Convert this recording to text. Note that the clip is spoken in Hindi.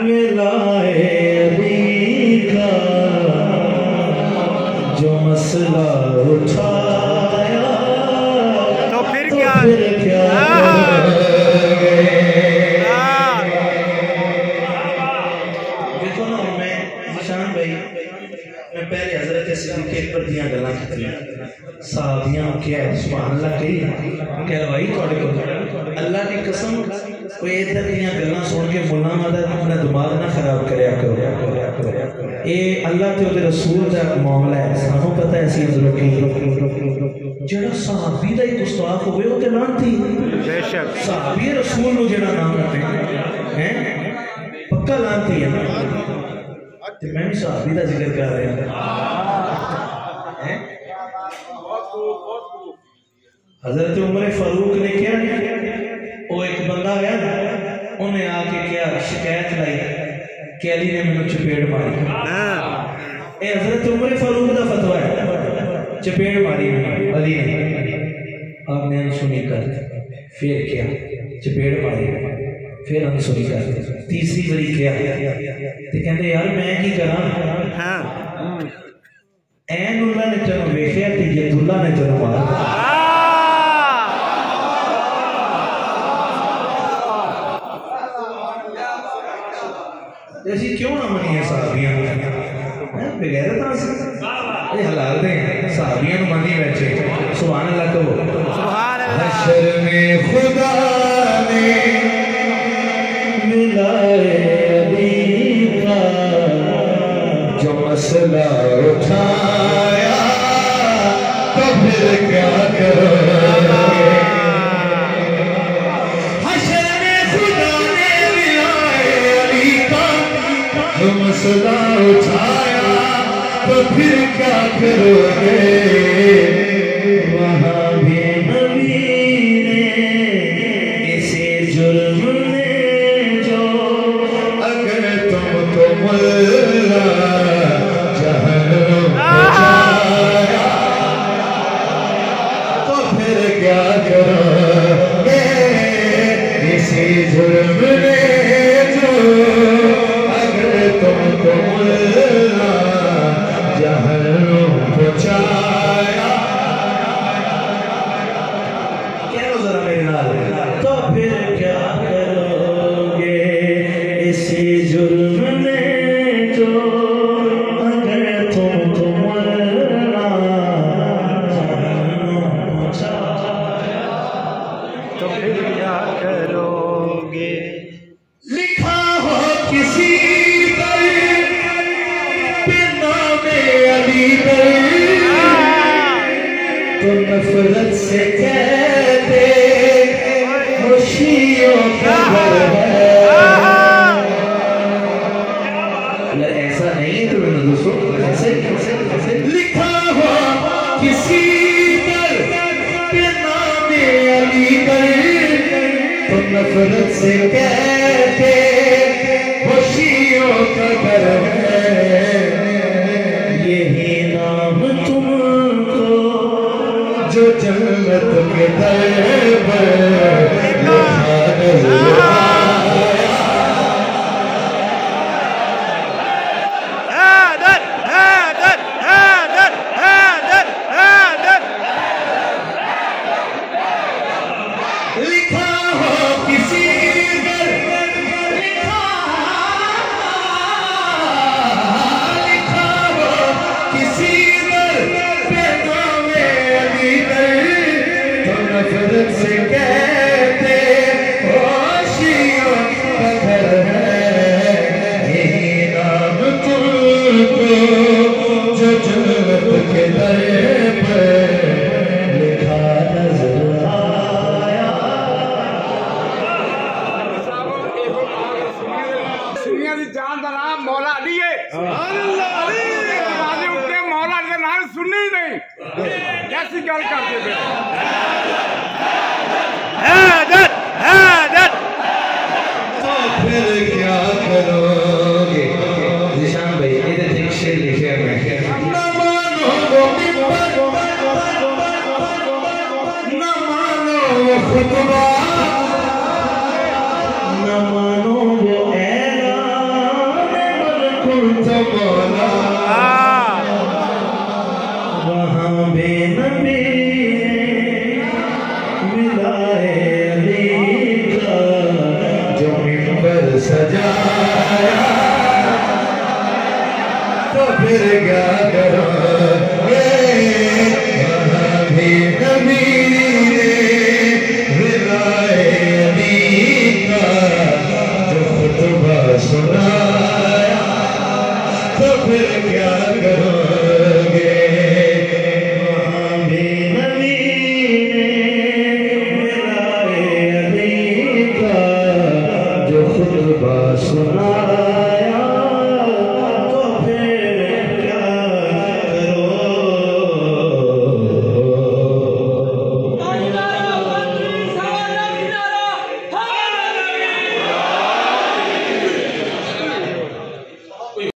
मिलाए अली का जो मसला उठाया तो फिर क्या देखो ना मैं निशान भाई मैं पहले हजरत सिद्दीक़ पर दियां गल्लां कीतियां साहबियां क्या सुभान अल्लाह कह भाई थोड़े को अल्लाह की कसम कोई इधर दियां गल्लां सुन के मुल्ला मादा अपना दिमाग ना खराब करया करो ये अल्लाह ते ओदे रसूल दा मामला है सानू पता है सी हजरत जेड़ा साहबी दा ही गुस्ताख होवे ओ ते लानती बेशक साहबी रसूल नु जेड़ा नाम रखे हैं पक्का लानती है ते मैं भी साहबी दा जिक्र कर रहा हैं हजरत उमर फारूक ने क्या वो एक बंदा आया उन्हें आके क्या शिकायत लाई कि अली ने मैंने चपेड़ मारी ये हजरत उमर फारूक का फतवा है चपेड़ मारी अली ने आपने अनसुनी कर फिर क्या चपेड़ मारी फिर अनसुनी कर तीसरी बारी क्या ते कहते यार मैं की करा ऐन उल्ला ने तेन वेखिया ते यदुल्ला ने तेन मारा ऐसी क्यों ना मनी है साहबियां बगैर ये हलाल दे साहबियां मनी बैठे सुभान अल्लाह कहो सुभान अल्लाह हशर में खुदा ने मिलाए अली का जो मसला उठाया तो फिर क्या करोगे हशर में खुदा ने मिलाए अली का जो मसला उठाया तो फिर क्या करोगे वहाँ भी नबी ने इसे जुर्म ने जो अगर तुमको मुल्ला जहन्नम पहुंचाया तो फिर क्या करोगे इसे जुर्म ने जो अगर तुमको मुल्ला जहन्नम पहुंचाया कह लो जरा मेरे नाल तो फिर क्या करोगे इसी जुर्म ने जो अगर तुमको मुल्ला जहन्नम पहुंचाया तो फिर क्या करोगे लिखा हो किसी पर बिना में अली पर तो नफरत से कहते खुशियों का घर है ऐसा नहीं है तो मैंने दोस्तों ऐसे लिखा हो किसी पर बिना में अली पर तो नफरत से कहते खुशियों का घर है यही नाम तुमको जो जन्नत के दर पर लिखा हो किसी नफरत से कहते खुशियों का घर है यही नाम तुमको जो जन्नत के दर पर लिखा नजर आया। दुनिया की जान का नाम मौला अली है। उसने मौला का नाम सुननी ही नहीं कैसी गल करते तो फिर क्या करोगे निशान भाई इधर एक शेर लिखे मैं न मानो वो खुतबा न मानो वो ऐलान फिर गया